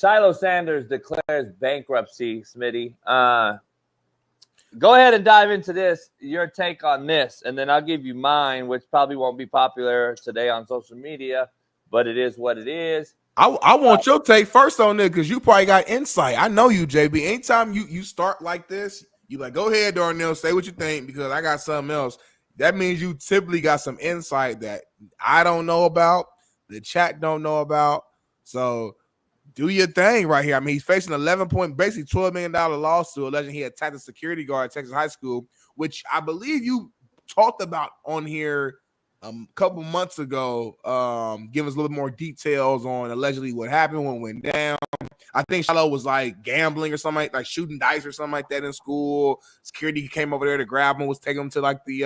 Shilo Sanders declares bankruptcy, Smitty. Go ahead and dive into this, your take on this, and then I'll give you mine, which probably won't be popular today on social media, but it is what it is. I want your take first on this because you probably got insight. I know you, JB. Anytime you start like this, you like, go ahead, Darnell, say what you think because I got something else. That means you typically got some insight that I don't know about, the chat don't know about. So do your thing right here. I mean, he's facing basically $12 million lawsuit alleging he attacked a security guard at Texas high school, which I believe you talked about on here a couple months ago. Give us a little more details on allegedly what happened when it went down. I think Shilo was like gambling or something like shooting dice or something like that in school. Security came over there to grab him, was taking him to like the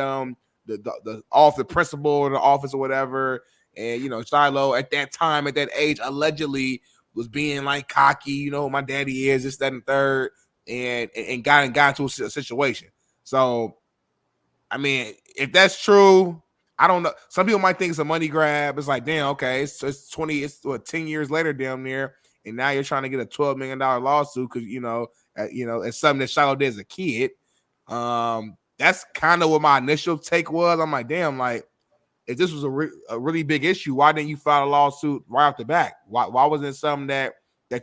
office, the principal or the office or whatever. And Shilo at that time, at that age, allegedly was being like cocky, my daddy is this, that, and third, and got into a situation. So, I mean, if that's true, I don't know. Some people might think it's a money grab. It's like, damn, okay, it's 10 years later, damn near, and now you're trying to get a $12 million lawsuit because it's something that Shilo did as a kid. That's kind of what my initial take was. I'm like, damn, like, if this was a really big issue, why didn't you file a lawsuit right off the bat? Why wasn't it something that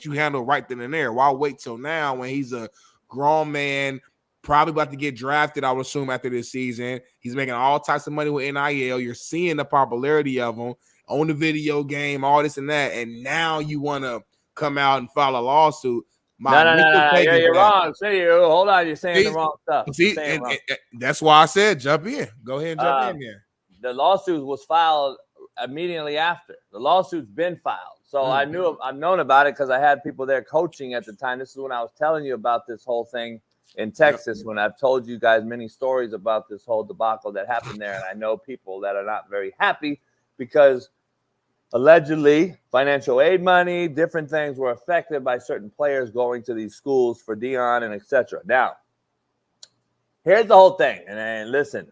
you handled right then and there? Why wait till now when he's a grown man, probably about to get drafted, I would assume, after this season? He's making all types of money with NIL. You're seeing the popularity of him on the video game, all this and that, and now you want to come out and file a lawsuit. No. You're wrong. Hold on. You're saying the wrong stuff. And that's why I said jump in. Go ahead and jump in there. The lawsuit was filed immediately after. The lawsuit's been filed. So I've known about it because I had people there coaching at the time. This is when I was telling you about this whole thing in Texas, when I've told you guys many stories about this whole debacle that happened there. And I know people that are not very happy because allegedly financial aid money, different things were affected by certain players going to these schools for Dion and etc. Now, here's the whole thing. And listen.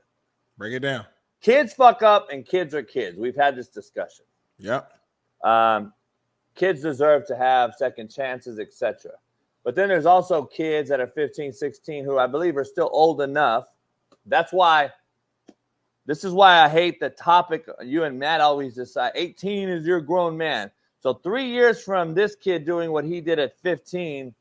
Break it down. Kids fuck up and kids are kids. We've had this discussion. Yep. Kids deserve to have second chances, etc. But then there's also kids that are 15, 16 who I believe are still old enough. This is why I hate the topic. You and Matt always decide 18 is your grown man. So 3 years from this kid doing what he did at 15,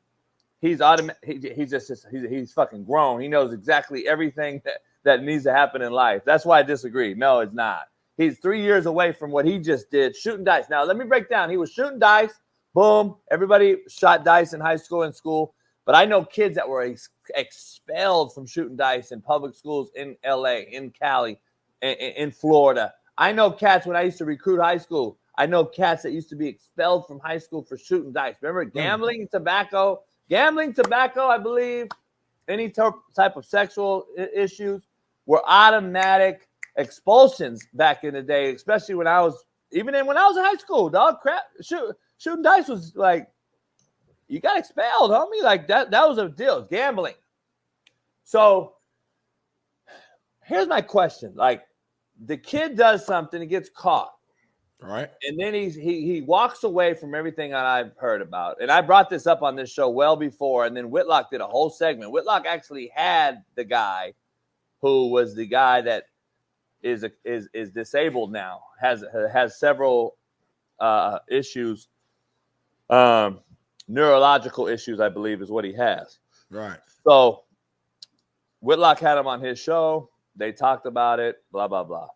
he's fucking grown. He knows exactly everything that needs to happen in life. That's why I disagree. No, it's not. He's 3 years away from what he just did, shooting dice. Now, let me break down. He was shooting dice. Boom. Everybody shot dice in high school and school. But I know kids that were expelled from shooting dice in public schools in L.A., in Cali, in Florida. I know cats when I used to recruit high school. I know cats that used to be expelled from high school for shooting dice. Remember gambling, tobacco? Gambling, tobacco, I believe, any type of sexual issues were automatic expulsions back in the day, especially when I was in high school, dog. Shooting dice was like, you got expelled, homie. Like that was a deal. Gambling. So here's my question. Like, the kid does something, he gets caught. All right. And then he walks away from everything that I've heard about. And I brought this up on this show well before, and then Whitlock did a whole segment. Whitlock actually had the guy who was the guy that is disabled now, has several issues, neurological issues, I believe is what he has. Right. So Whitlock had him on his show. They talked about it, blah, blah, blah.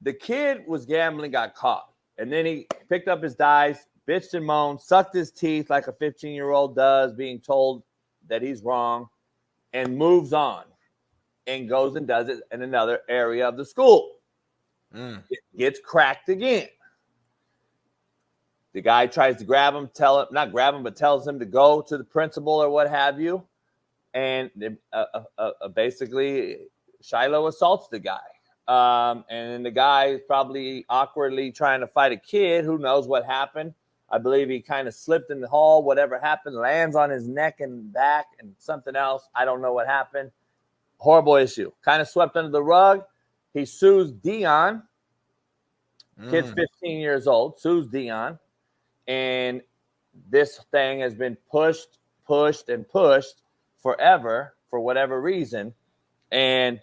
The kid was gambling, got caught. And then he picked up his dice, bitched and moaned, sucked his teeth like a 15-year-old does, being told that he's wrong, and moves on and goes and does it in another area of the school. It gets cracked again. The guy tries to grab him, not grab him, but tells him to go to the principal or what have you. And basically, Shilo assaults the guy. And the guy is probably awkwardly trying to fight a kid. Who knows what happened? I believe he kind of slipped in the hall. Whatever happened, lands on his neck and back and something else. I don't know what happened. Horrible issue. Kind of swept under the rug. He sues Dion. Kid's 15 years old. Sues Dion. And this thing has been pushed forever for whatever reason. And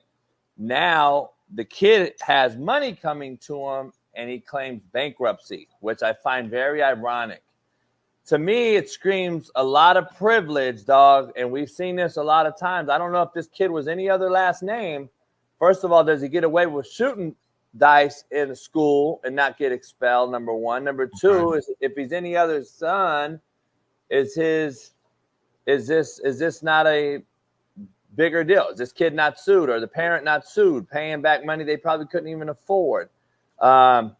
now the kid has money coming to him and he claims bankruptcy, which I find very ironic. To me, it screams a lot of privilege, dog. And we've seen this a lot of times. I don't know if this kid was any other last name. First of all, does he get away with shooting dice in school and not get expelled? Number one. Number two is if he's any other son, is this not a bigger deal? Is this kid not sued or the parent not sued, paying back money they probably couldn't even afford?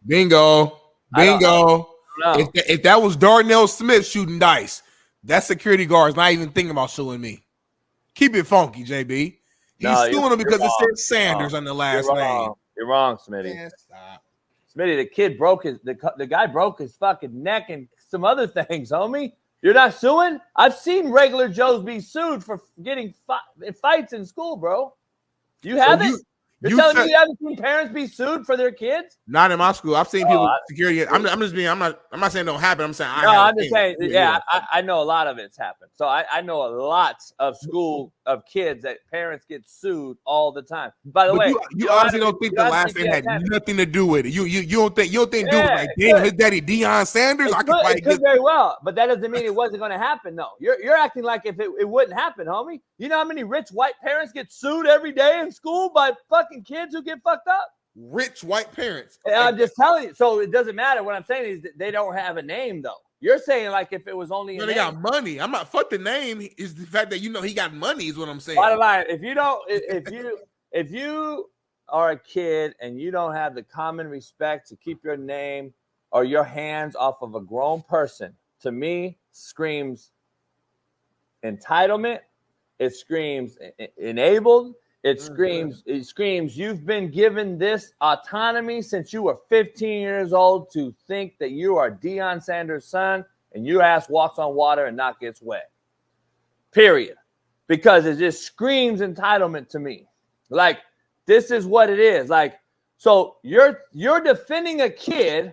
Bingo. If that was Darnell Smith shooting dice, that security guard's not even thinking about suing me. Keep it funky, JB. He's suing him because it said Sanders on the last name. You're wrong, Smitty. Man, stop. Smitty, the kid broke the guy broke his fucking neck and some other things, homie. You're not suing? I've seen regular Joes be sued for getting fights in school, bro. You haven't? You're telling me you haven't seen parents be sued for their kids? Not in my school. I've seen people security. I'm not saying it don't happen. I'm saying I'm just saying. Yeah, I know a lot of it's happened. So I know a lot of kids that parents get sued all the time. By the way, you honestly don't think the last name had nothing to do with it. You don't think dude like damn his daddy Deion Sanders. It could very well, but that doesn't mean it wasn't going to happen. No, you're acting like if it wouldn't happen, homie. You know how many rich white parents get sued every day in school by fucking kids who get fucked up? Rich white parents. And I'm just telling you. So it doesn't matter. What I'm saying is that they don't have a name, though. You're saying like if it was only they got money. I'm not fuck the name. Is the fact that he got money is what I'm saying. Bottom line, if you are a kid and you don't have the common respect to keep your name or your hands off of a grown person, to me screams entitlement. It screams enabled. It screams you've been given this autonomy since you were 15 years old to think that you are Deion Sanders' son and your ass walks on water and not gets wet. Period. Because it just screams entitlement to me. Like, this is what it is. Like, so you're defending a kid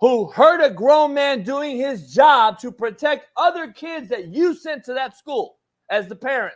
who hurt a grown man doing his job to protect other kids that you sent to that school as the parent.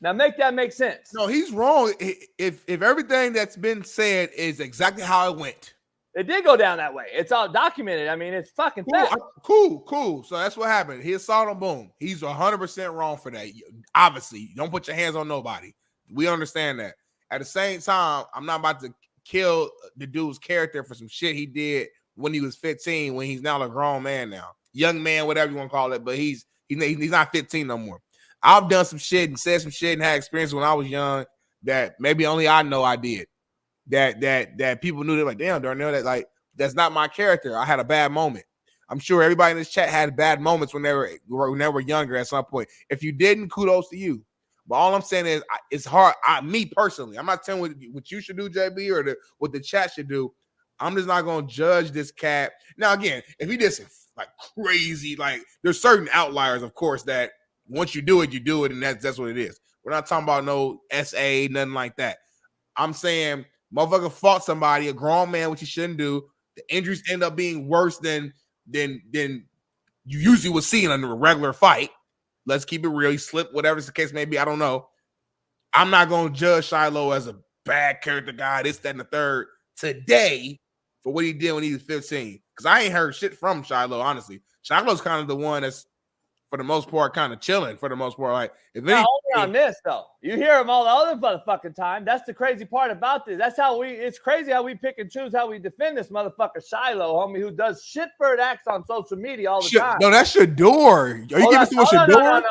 Now make that make sense. No, he's wrong. If everything that's been said is exactly how it went. It did go down that way. It's all documented. I mean, it's fucking fact. Cool. So that's what happened. He assaulted him, boom. He's 100% wrong for that. Obviously, don't put your hands on nobody. We understand that. At the same time, I'm not about to kill the dude's character for some shit he did when he was 15, when he's now a grown man now. Young man, whatever you want to call it, but he's not 15 no more. I've done some shit and said some shit and had experience when I was young that maybe only I know I did. That people knew. They're like, damn, Darnell, that's not my character. I had a bad moment. I'm sure everybody in this chat had bad moments when they were younger at some point. If you didn't, kudos to you. But all I'm saying is it's hard. Me personally, I'm not telling what you should do, JB, or what the chat should do. I'm just not going to judge this cat. Now, again, if he did some like crazy, like there's certain outliers, of course, that once you do it, and that's what it is. We're not talking about no SA, nothing like that. I'm saying motherfucker fought somebody, a grown man, which he shouldn't do. The injuries end up being worse than you usually would see in a regular fight. Let's keep it real. He slipped, whatever the case may be. I don't know. I'm not going to judge Shilo as a bad character guy, this, that, and the third today for what he did when he was 15. Because I ain't heard shit from Shilo, honestly. Shilo's kind of the one that's, for the most part, kind of chilling. For the most part, like if only on this though, you hear him all the other motherfucking time. That's the crazy part about this. That's how it's crazy how we pick and choose how we defend this motherfucker Shilo, homie, who does shitbird acts on social media all the time. No, that's Shador. Are you giving someone Shador? No.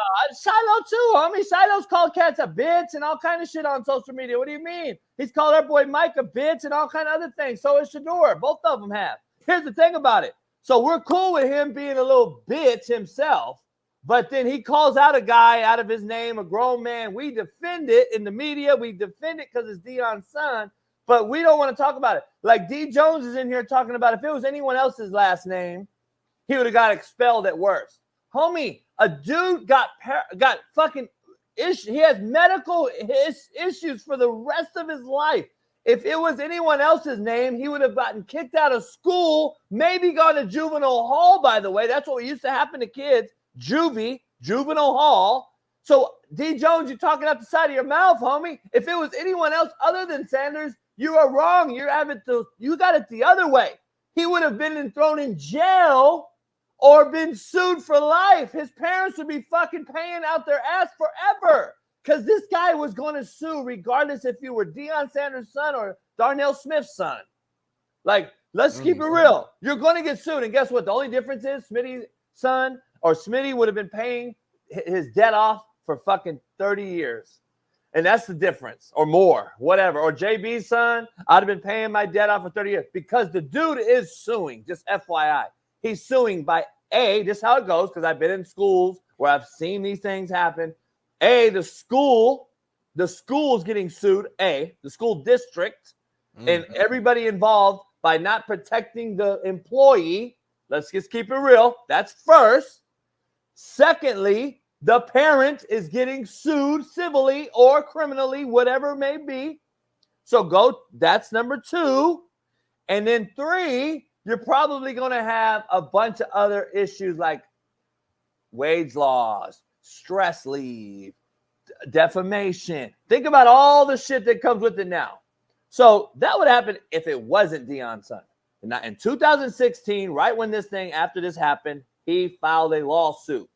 Shilo too, homie. Shilo's called cats a bitch and all kind of shit on social media. What do you mean? He's called our boy Mike a bitch and all kind of other things. So is Shador. Both of them have. Here's the thing about it. So we're cool with him being a little bitch himself. But then he calls out a guy out of his name, a grown man. We defend it in the media. We defend it because it's Deion's son. But we don't want to talk about it. Like D. Jones is in here talking about if it was anyone else's last name, he would have got expelled at worst. Homie, a dude got fucking issues. He has medical issues for the rest of his life. If it was anyone else's name, he would have gotten kicked out of school, maybe gone to juvenile hall, by the way. That's what used to happen to kids. Juvenile hall. So, D. Jones, you're talking out the side of your mouth, homie. If it was anyone else other than Sanders, you are wrong. You got it the other way. He would have been thrown in jail or been sued for life. His parents would be fucking paying out their ass forever. Because this guy was going to sue regardless if you were Deion Sanders' son or Darnell Smith's son. Like, let's keep it real. You're going to get sued. And guess what? The only difference is Smitty's son or Smitty would have been paying his debt off for fucking 30 years. And that's the difference, or more, whatever. Or JB's son, I'd have been paying my debt off for 30 years because the dude is suing, just FYI. He's suing by A, this is how it goes, because I've been in schools where I've seen these things happen. A, the school's getting sued, the school district, and everybody involved by not protecting the employee. Let's just keep it real. That's first. Secondly, the parent is getting sued civilly or criminally, whatever it may be. So that's number 2. And then 3, you're probably going to have a bunch of other issues like wage laws, stress leave, defamation. Think about all the shit that comes with it now. So that would happen if it wasn't Deion's son. In 2016, right when after this happened, he filed a lawsuit.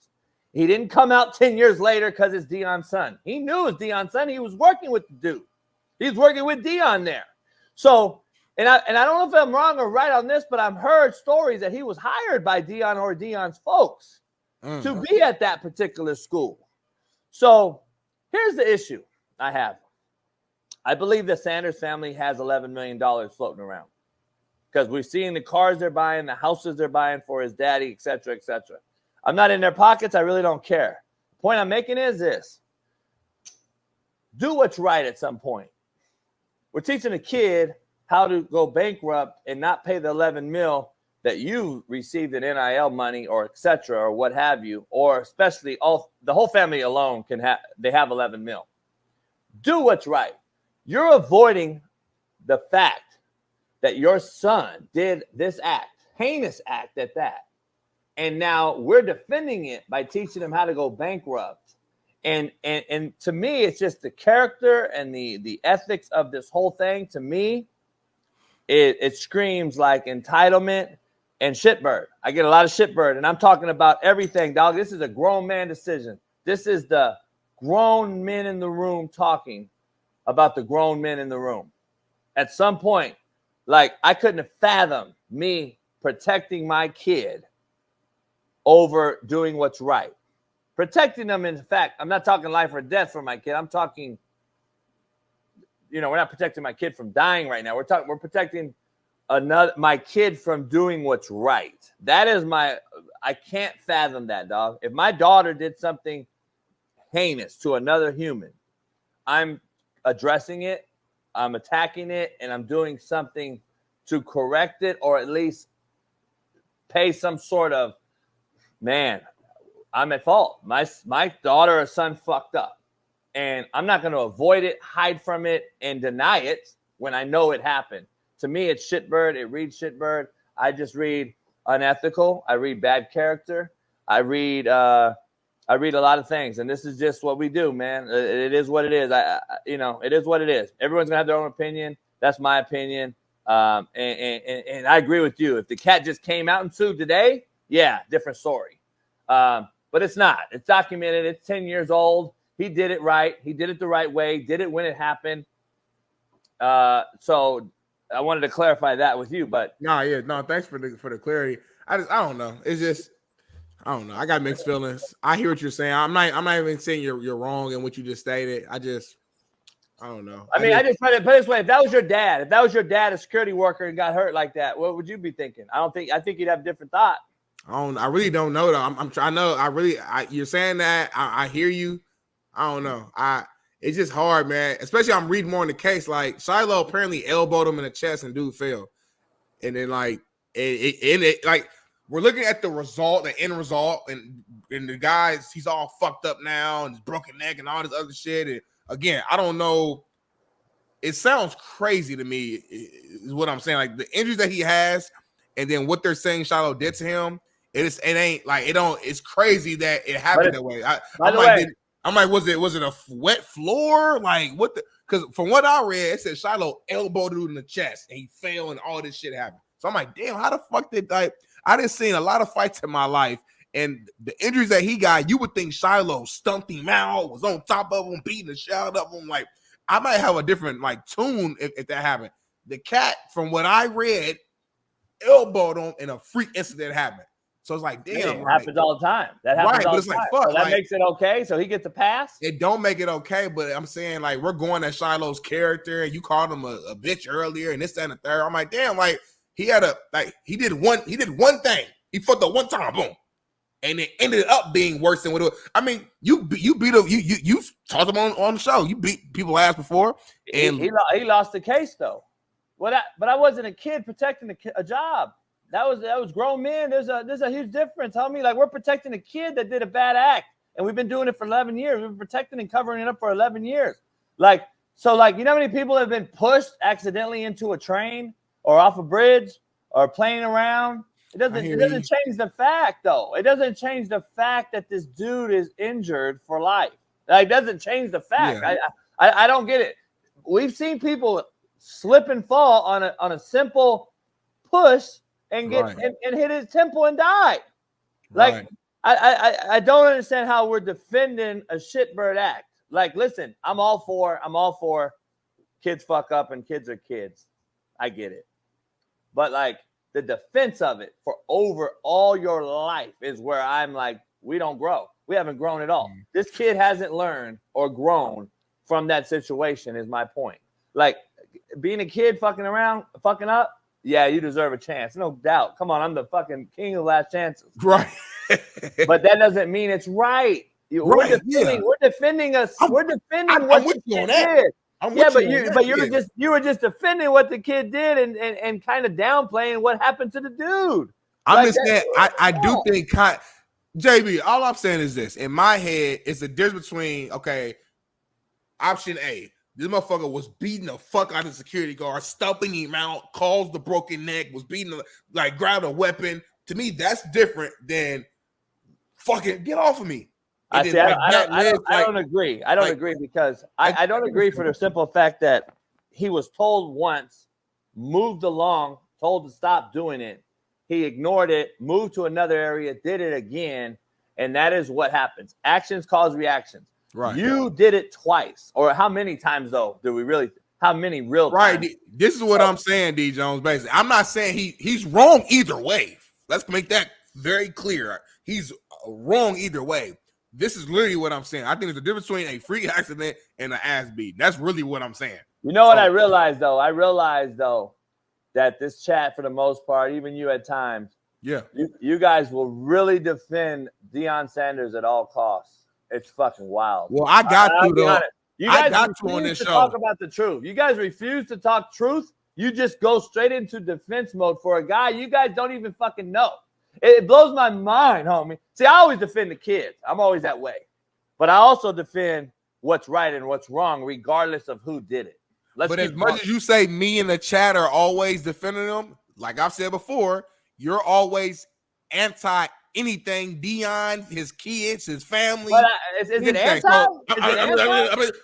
He didn't come out 10 years later because it's Deion's son. He knew it was Deion's son. He was working with the dude. He was working with Deion there. So, and I don't know if I'm wrong or right on this, but I've heard stories that he was hired by Deion or Deion's folks to be at that particular school. So here's the issue I have. I believe the Sanders family has $11 million floating around because we've seen the cars they're buying, the houses they're buying for his daddy, et cetera, et cetera. I'm not in their pockets. I really don't care. The point I'm making is this. Do what's right at some point. We're teaching a kid how to go bankrupt and not pay the 11 mil that you received in NIL money or et cetera or what have you, or especially the whole family alone they have 11 mil. Do what's right. You're avoiding the fact that your son did this act, heinous act at that. And now we're defending it by teaching them how to go bankrupt. And to me, it's just the character and the ethics of this whole thing. To me, it screams like entitlement and shitbird. I get a lot of shitbird, and I'm talking about everything, dog. This is a grown man decision. This is the grown men in the room talking about the grown men in the room. At some point, like, I couldn't have fathomed me protecting my kid over doing what's right. Protecting them, in fact, I'm not talking life or death for my kid. I'm talking, we're not protecting my kid from dying right now. We're protecting my kid from doing what's right. That is I can't fathom that, dog. If my daughter did something heinous to another human, I'm addressing it, I'm attacking it, and I'm doing something to correct it or at least pay some sort of, man, I'm at fault. My daughter or son fucked up. And I'm not going to avoid it, hide from it, and deny it when I know it happened. To me, it's shitbird. It reads shitbird. I just read unethical. I read bad character. I read a lot of things. And this is just what we do, man. It is what it is. It is what it is. Everyone's going to have their own opinion. That's my opinion. And I agree with you. If the cat just came out and sued today, yeah, different story. But it's not. It's documented. It's 10 years old. He did it right. He did it the right way. Did it when it happened. So I wanted to clarify that with you. But thanks for the clarity. I don't know. It's just, I don't know. I got mixed feelings. I hear what you're saying. I'm not even saying you're wrong in what you just stated. I don't know. I just put it this way. If that was your dad, a security worker, and got hurt like that, what would you be thinking? I think you'd have a different thought. I really don't know though. I'm trying to know. You're saying that. I hear you. I don't know. It's just hard, man. Especially I'm reading more in the case. Like Shilo apparently elbowed him in the chest and dude fell. And then like it we're looking at the result, the end result, and the guy's he's all fucked up now and his broken neck and all this other shit. And again, I don't know it sounds crazy to me, is what I'm saying. Like the injuries that he has, and then what they're saying Shilo did to him. It ain't like it don't. It's crazy that it happened that way. I'm like, was it a wet floor? Like what the? Because from what I read, it said Shilo elbowed dude in the chest and he fell and all this shit happened. So I'm like, damn, how the fuck did like? I done seen a lot of fights in my life, and the injuries that he got, you would think Shilo stumped him out, was on top of him, beating the shit out of him. Like I might have a different like tune if that happened. The cat, from what I read, elbowed him in a freak incident happened. So it's like, damn, it happens all the time. That happens all the time. Like, fuck, so that makes it okay. So he gets a pass. It don't make it okay, but I'm saying like we're going at Shiloh's character, and you called him a bitch earlier, and this, that, and the third. I'm like, damn, like he did one thing. He fucked up one time, boom, and it ended up being worse than what it was. I mean, you talked him on the show. You beat people's ass before, and he lost the case though. But I wasn't a kid protecting a job. That was grown men. There's a huge difference, homie. Like we're protecting a kid that did a bad act, and we've been doing it for 11 years. We've been protecting and covering it up for 11 years. Like so, like you know how many people have been pushed accidentally into a train or off a bridge or playing around? It doesn't change the fact though. It doesn't change the fact that this dude is injured for life. Like, it doesn't change the fact. Yeah. I don't get it. We've seen people slip and fall on a simple push and get and hit his temple and die. Like I don't understand how we're defending a shitbird act. Like, listen, I'm all for kids fuck up and kids are kids. I get it. But like the defense of it for over all your life is where I'm like, we don't grow. We haven't grown at all. This kid hasn't learned or grown from that situation is my point. Like being a kid fucking up, yeah, you deserve a chance. No doubt. Come on, I'm the fucking king of last chances. Right. But that doesn't mean it's right. We're defending us. We're defending what the kid did. You were just defending what the kid did and kind of downplaying what happened to the dude. I'm just saying, I do think JB, all I'm saying is this. In my head, it's the difference between, okay, option A, this motherfucker was beating the fuck out of the security guard, stumping him out, caused the broken neck, was beating, grabbed a weapon. To me, that's different than fucking get off of me. I don't agree. I don't agree because I don't agree for the simple fact that he was told once, moved along, told to stop doing it. He ignored it, moved to another area, did it again, and that is what happens. Actions cause reactions. Right. You did it twice. Or how many times, though, do we really – how many real times? Right. This is what I'm saying, D. Jones, basically. I'm not saying he's wrong either way. Let's make that very clear. He's wrong either way. This is literally what I'm saying. I think there's a difference between a freak accident and an ass beat. That's really what I'm saying. You know what I realized, though? I realized, though, that this chat, for the most part, even you at times, you guys will really defend Deion Sanders at all costs. It's fucking wild. Well, I got you, though. You guys refuse to talk about the truth. You guys refuse to talk truth. You just go straight into defense mode for a guy you guys don't even fucking know. It blows my mind, homie. See, I always defend the kids. I'm always that way. But I also defend what's right and what's wrong, regardless of who did it. But as much as you say me in the chat are always defending them, like I've said before, you're always anti anything Deion, his kids, his family. But is it anti?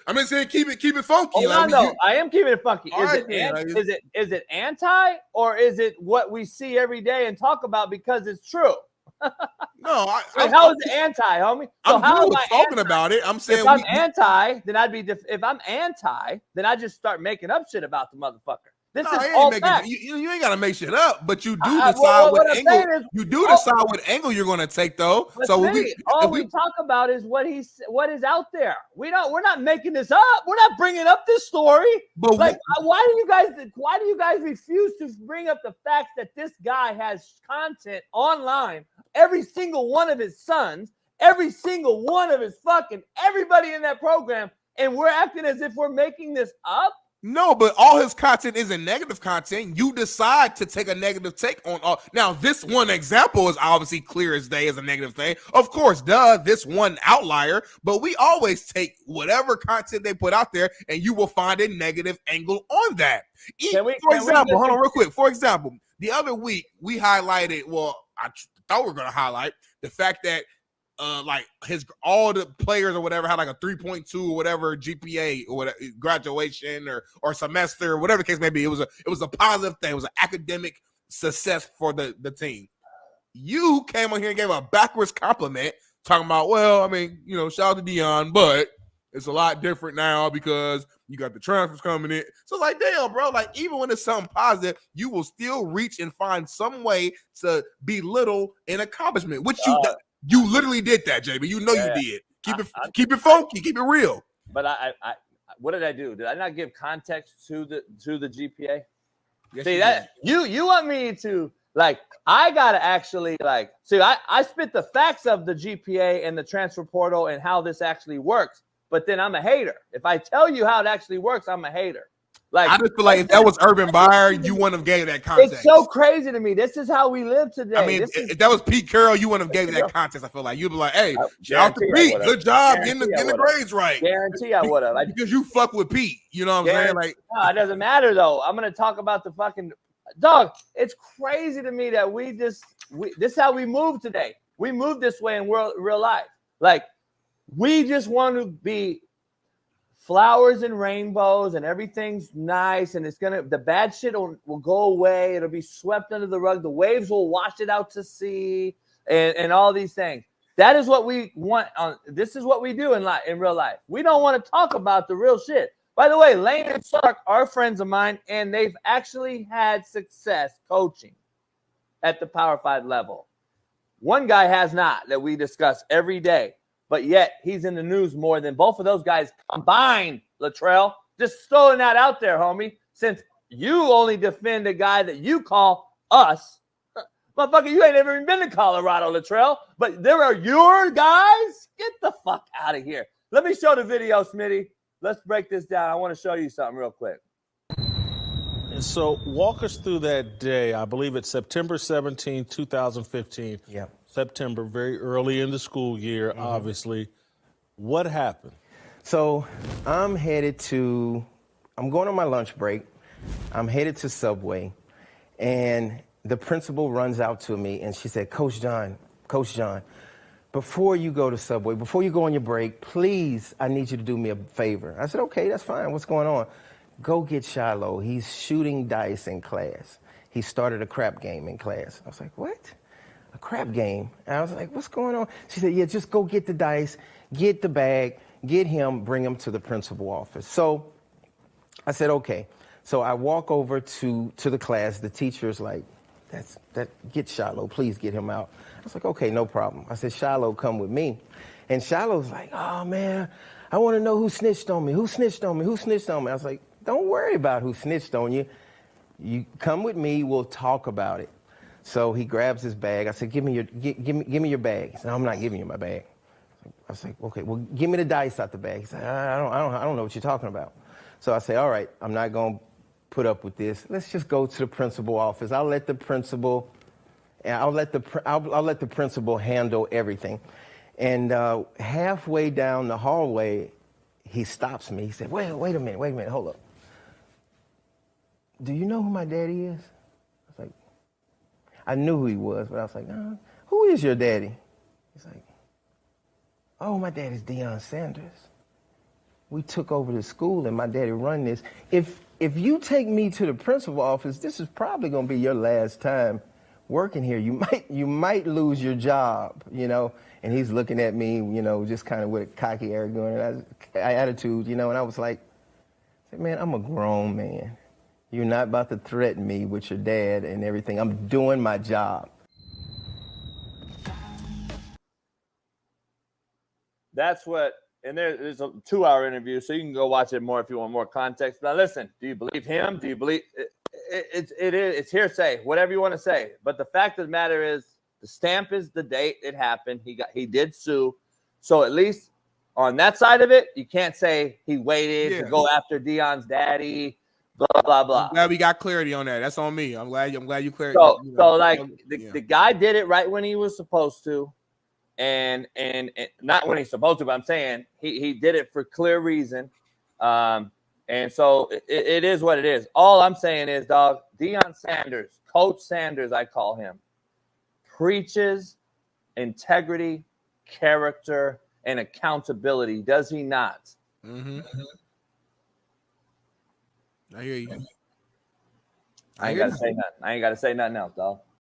I'm just saying keep it funky. I am keeping it funky. Is it anti or is it what we see every day and talk about because it's true? No, how is it anti, homie? So how am I talking about it? I'm saying if I'm anti, then I'd be. If I'm anti, then I just start making up shit about the motherfucker. This is all fact. You ain't gotta make shit up, but you do decide what angle. You do decide what angle you're gonna take, though. So all we talk about is what is out there. We're not making this up. We're not bringing up this story. But why do you guys refuse to bring up the fact that this guy has content online? Every single one of his sons, every single one of his fucking everybody in that program, and we're acting as if we're making this up. No, but all his content isn't negative content. You decide to take a negative take on all. Now, this one example is obviously clear as day as a negative thing. Of course, this one outlier, but we always take whatever content they put out there and you will find a negative angle on that. For example, hold on real quick. For example, the other week we highlighted, I thought we were going to highlight the fact that like all the players or whatever had like a 3.2 or whatever GPA or whatever, graduation or semester or whatever the case may be. It was a positive thing. It was an academic success for the team. You came on here and gave a backwards compliment talking about, well, I mean, shout out to Deion, but it's a lot different now because you got the transfers coming in. So like, damn, bro, like even when it's something positive, you will still reach and find some way to belittle an accomplishment, which you literally did that, JB. You did. Keep it funky. Keep it real. But I what did I do? Did I not give context to the GPA? Yes, see that you want me to I gotta actually see. I spit the facts of the GPA and the transfer portal and how this actually works. But then I'm a hater. If I tell you how it actually works, I'm a hater. I just feel like if that was Urban Meyer, you wouldn't have gave that context. It's so crazy to me. This is how we live today. I mean, if that was Pete Carroll, you wouldn't have gave that context. I feel like you'd be like, "Hey, shout out to Pete. Good job getting the grades right." Guarantee I would have. Because you fuck with Pete. You know what I'm saying? Like, no, it doesn't matter though. I'm gonna talk about the fucking dog. It's crazy to me that this is how we move today. We move this way in real life. Like, we just want to be flowers and rainbows and everything's nice and the bad shit will go away. It'll be swept under the rug. The waves will wash it out to sea and all these things. That is what we want. This is what we do in real life. We don't want to talk about the real shit. By the way, Lane and Sark are friends of mine, and they've actually had success coaching at the Power 5 level. One guy has not, that we discuss every day. But yet he's in the news more than both of those guys combined, Latrell. Just throwing that out there, homie. Since you only defend a guy that you call us. Motherfucker, you ain't ever even been to Colorado, Latrell. But there are your guys? Get the fuck out of here. Let me show the video, Smitty. Let's break this down. I want to show you something real quick. And so walk us through that day. I believe it's September 17, 2015. Yeah. September, very early in the school year, obviously. What happened? So I'm going on my lunch break. I'm headed to Subway, and the principal runs out to me, and she said, Coach John, before you go to Subway, before you go on your break, please, I need you to do me a favor. I said, okay, that's fine. What's going on? Go get Shilo. He's shooting dice in class. He started a crap game in class. I was like, what? A crap game? And I was like, what's going on? She said, yeah, just go get the dice, get the bag, get him, bring him to the principal office. So I said, okay. So I walk over to the class. The teacher's like, get Shilo, please get him out. I was like, okay, no problem. I said, Shilo, come with me. And Shiloh's like, oh man, I want to know who snitched on me. Who snitched on me? Who snitched on me? I was like, don't worry about who snitched on you. You come with me, we'll talk about it. So he grabs his bag. I said, give me your bag. He said, no, I'm not giving you my bag. I was like, okay, well, give me the dice out the bag. He said, I don't know what you're talking about. So I say, all right, I'm not going to put up with this. Let's just go to the principal office. I'll let the principal handle everything. And halfway down the hallway, he stops me. He said, wait a minute, hold up. Do you know who my daddy is? I knew who he was, but I was like, who is your daddy? He's like, oh, my daddy's Deion Sanders. We took over the school and my daddy run this. If you take me to the principal office, this is probably going to be your last time working here. You might lose your job, And he's looking at me, just kind of with a cocky, arrogant attitude, And I was like, man, I'm a grown man. You're not about to threaten me with your dad and everything. I'm doing my job. That's what, and there's a 2-hour interview, so you can go watch it more if you want more context. Now, listen, do you believe him? Do you believe it's hearsay, whatever you want to say. But the fact of the matter is, the stamp is the date it happened. He did sue, so at least on that side of it, you can't say he waited to go after Deion's daddy, blah, blah, blah. I'm glad we got clarity on that. That's on me. I'm glad you cleared. So like the guy did it right when he was supposed to. And not when he's supposed to, but I'm saying he did it for clear reason. And so it is what it is. All I'm saying is, dog, Deion Sanders, Coach Sanders, I call him, preaches integrity, character, and accountability. Does he not? Mm-hmm. I hear you. I ain't got to say nothing. I ain't got to say nothing else, dog.